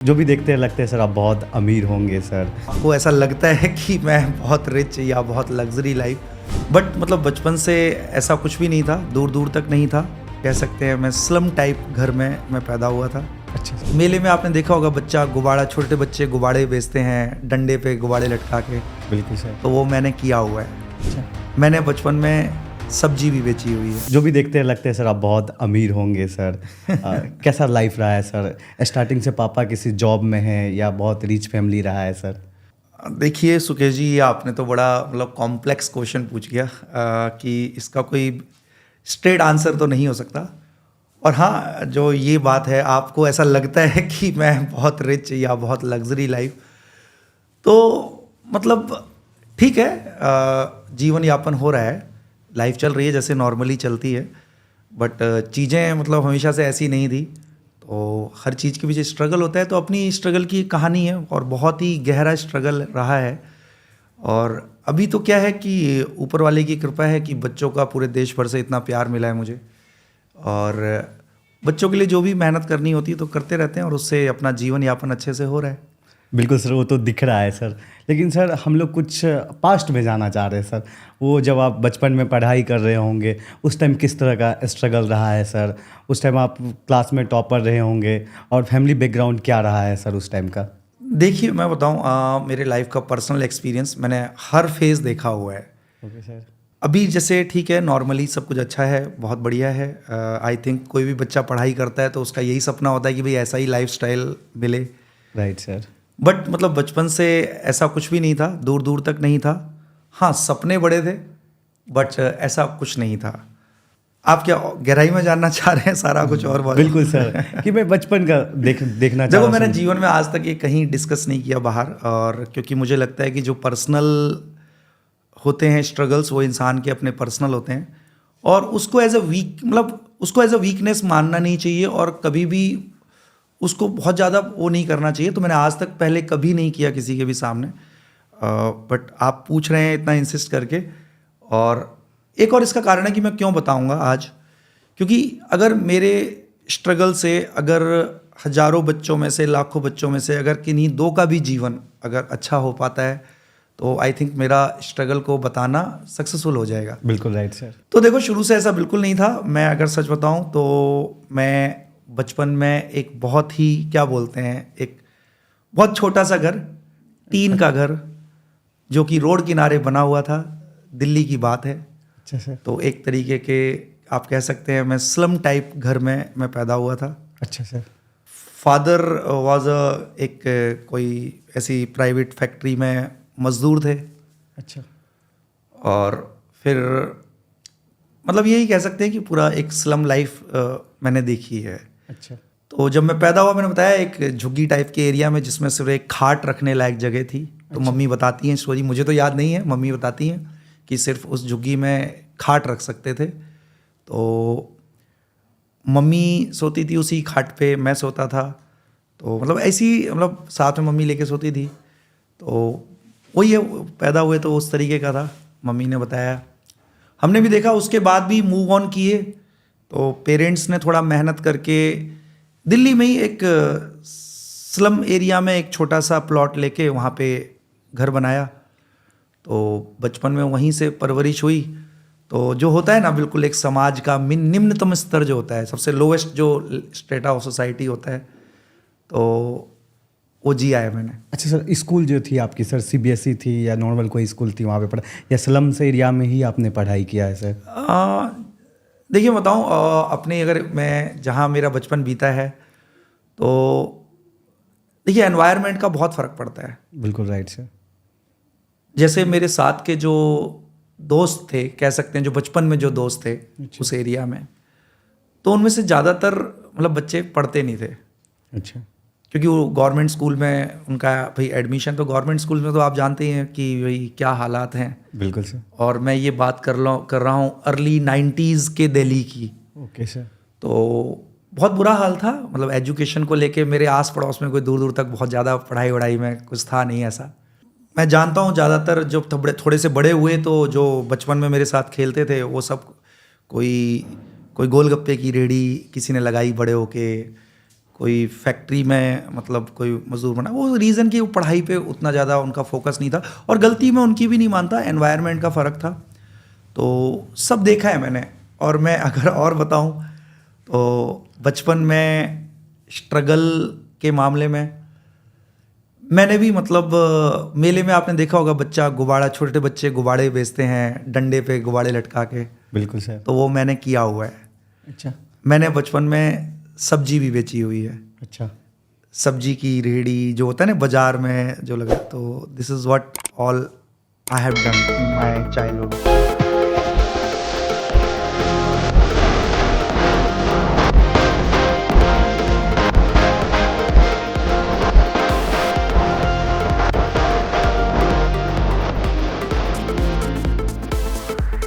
जो भी देखते हैं लगता है सर आप बहुत अमीर होंगे सर। आपको ऐसा लगता है कि मैं बहुत रिच या बहुत लग्जरी लाइफ, बट मतलब बचपन से ऐसा कुछ भी नहीं था, दूर दूर तक नहीं था। कह सकते हैं मैं स्लम टाइप घर में मैं पैदा हुआ था। अच्छा सर। मेले में आपने देखा होगा बच्चा गुब्बारा, छोटे बच्चे गुब्बारे बेचते हैं डंडे पे गुब्बारे लटका के, बिल्कुल सर। तो वो मैंने किया हुआ है। अच्छा, मैंने बचपन में सब्जी भी बेची हुई है। जो भी देखते हैं लगता है सर आप बहुत अमीर होंगे सर। कैसा लाइफ रहा है सर? स्टार्टिंग से पापा किसी जॉब में हैं या बहुत रिच फैमिली रहा है सर? देखिए सुकेश जी, आपने तो बड़ा मतलब कॉम्प्लेक्स क्वेश्चन पूछ गया कि इसका कोई स्ट्रेट आंसर तो नहीं हो सकता। और हाँ, जो ये बात है आपको ऐसा लगता है कि मैं बहुत रिच या बहुत लग्जरी लाइफ, तो मतलब ठीक है, जीवन यापन हो रहा है, लाइफ चल रही है जैसे नॉर्मली चलती है, बट चीज़ें मतलब हमेशा से ऐसी नहीं थी। तो हर चीज़ के पीछे स्ट्रगल होता है, तो अपनी स्ट्रगल की कहानी है और बहुत ही गहरा स्ट्रगल रहा है। और अभी तो क्या है कि ऊपर वाले की कृपा है कि बच्चों का पूरे देश भर से इतना प्यार मिला है मुझे, और बच्चों के लिए जो भी मेहनत करनी होती है तो करते रहते हैं, और उससे अपना जीवन यापन अच्छे से हो रहा है। बिल्कुल सर, वो तो दिख रहा है सर। लेकिन सर हम लोग कुछ पास्ट में जाना चाह रहे हैं सर। वो जब आप बचपन में पढ़ाई कर रहे होंगे उस टाइम किस तरह का स्ट्रगल रहा है सर? उस टाइम आप क्लास में टॉपर रहे होंगे और फैमिली बैकग्राउंड क्या रहा है सर उस टाइम का? देखिए मैं बताऊं, मेरे लाइफ का पर्सनल एक्सपीरियंस, मैंने हर फेज़ देखा हुआ है। Okay sir. अभी जैसे ठीक है, नॉर्मली सब कुछ अच्छा है, बहुत बढ़िया है। आई थिंक कोई भी बच्चा पढ़ाई करता है तो उसका यही सपना होता है कि भाई ऐसा ही लाइफस्टाइल मिले। Right sir. बट मतलब बचपन से ऐसा कुछ भी नहीं था, दूर दूर तक नहीं था। हाँ, सपने बड़े थे, बट ऐसा कुछ नहीं था। आप क्या गहराई में जानना चाह रहे हैं सारा कुछ और बात? बिल्कुल सर, कि मैं बचपन का देखना चाह देखो, रहा मैंने हूँ। जीवन में आज तक ये कहीं डिस्कस नहीं किया बाहर, और क्योंकि मुझे लगता है कि जो पर्सनल होते हैं स्ट्रगल्स, वो इंसान के अपने पर्सनल होते हैं, और उसको एज अ वीकनेस मानना नहीं चाहिए, और कभी भी उसको बहुत ज़्यादा वो नहीं करना चाहिए। तो मैंने आज तक पहले कभी नहीं किया किसी के भी सामने, बट आप पूछ रहे हैं इतना इंसिस्ट करके। और एक और इसका कारण है कि मैं क्यों बताऊंगा आज, क्योंकि अगर मेरे स्ट्रगल से, अगर हजारों बच्चों में से, लाखों बच्चों में से अगर किन्हीं दो का भी जीवन अगर अच्छा हो पाता है, तो आई थिंक मेरा स्ट्रगल को बताना सक्सेसफुल हो जाएगा। बिल्कुल राइट सर। तो देखो, शुरू से ऐसा बिल्कुल नहीं था। मैं अगर सच बताऊं तो मैं बचपन में एक बहुत ही, क्या बोलते हैं, एक बहुत छोटा सा घर, टीन का घर, जो कि रोड किनारे बना हुआ था, दिल्ली की बात है। अच्छा सर। तो एक तरीके के आप कह सकते हैं मैं स्लम टाइप घर में मैं पैदा हुआ था। अच्छा सर। फादर वाज एक कोई ऐसी प्राइवेट फैक्ट्री में मजदूर थे। अच्छा। और फिर मतलब यही कह सकते हैं कि पूरा एक स्लम लाइफ मैंने देखी है। अच्छा। तो जब मैं पैदा हुआ, मैंने बताया एक झुग्गी टाइप के एरिया में, जिसमें सिर्फ एक खाट रखने लायक जगह थी। तो मम्मी बताती हैं स्टोरी, मुझे तो याद नहीं है, मम्मी बताती हैं कि सिर्फ उस झुग्गी में खाट रख सकते थे। तो मम्मी सोती थी उसी खाट पे, मैं सोता था। तो मतलब ऐसी, मतलब साथ में मम्मी लेके सोती थी। तो वही है, पैदा हुए तो उस तरीके का था, मम्मी ने बताया। हमने भी देखा, उसके बाद भी मूव ऑन किए। तो पेरेंट्स ने थोड़ा मेहनत करके दिल्ली में ही एक स्लम एरिया में एक छोटा सा प्लॉट लेके वहाँ पे घर बनाया। तो बचपन में वहीं से परवरिश हुई। तो जो होता है ना, बिल्कुल एक समाज का निम्नतम स्तर जो होता है, सबसे लोवेस्ट जो स्टेटा ऑफ सोसाइटी होता है, तो वो जिया है मैंने। अच्छा सर, स्कूल जो थी आपकी सर सीबीएसई थी या नॉर्मल कोई स्कूल थी वहाँ पे पढ़ा, या स्लम से एरिया में ही आपने पढ़ाई किया है सर? देखिए बताऊँ, अपने अगर मैं जहाँ मेरा बचपन बीता है, तो देखिए एनवायरनमेंट का बहुत फ़र्क पड़ता है। बिल्कुल राइट सर। जैसे मेरे साथ के जो दोस्त थे, कह सकते हैं जो बचपन में जो दोस्त थे उस एरिया में, तो उनमें से ज़्यादातर मतलब बच्चे पढ़ते नहीं थे। अच्छा। क्योंकि वो गवर्नमेंट स्कूल में उनका भाई एडमिशन, तो गवर्नमेंट स्कूल में तो आप जानते ही हैं कि भाई क्या हालात हैं। बिल्कुल सर। और मैं ये बात कर रहा हूँ अर्ली 90s के दिल्ली की। Okay sir. तो बहुत बुरा हाल था, मतलब एजुकेशन को लेके मेरे आस पड़ोस में कोई दूर दूर तक बहुत ज़्यादा पढ़ाई वढ़ाई में कुछ था नहीं ऐसा। मैं जानता हूँ ज़्यादातर जो थोड़े से बड़े हुए, तो जो बचपन में मेरे साथ खेलते थे वो सब कोई गोलगप्पे की रेहड़ी किसी ने लगाई बड़े होके, कोई फैक्ट्री में मतलब कोई मजदूर बना। वो रीज़न कि वो पढ़ाई पे उतना ज़्यादा उनका फोकस नहीं था, और गलती मैं उनकी भी नहीं मानता, एनवायरनमेंट का फ़र्क था। तो सब देखा है मैंने। और मैं अगर और बताऊं तो बचपन में स्ट्रगल के मामले में मैंने भी मतलब मेले में आपने देखा होगा बच्चा गुब्बारा, छोटे बच्चे गुब्बारे बेचते हैं डंडे पे गुब्बारे लटका के, बिल्कुल सर। तो वो मैंने किया हुआ है। अच्छा। मैंने बचपन में सब्जी भी बेची हुई है, अच्छा। सब्जी की रेहड़ी जो होता है ना बाजार में जो लगा, तो this is what all I have done in my childhood.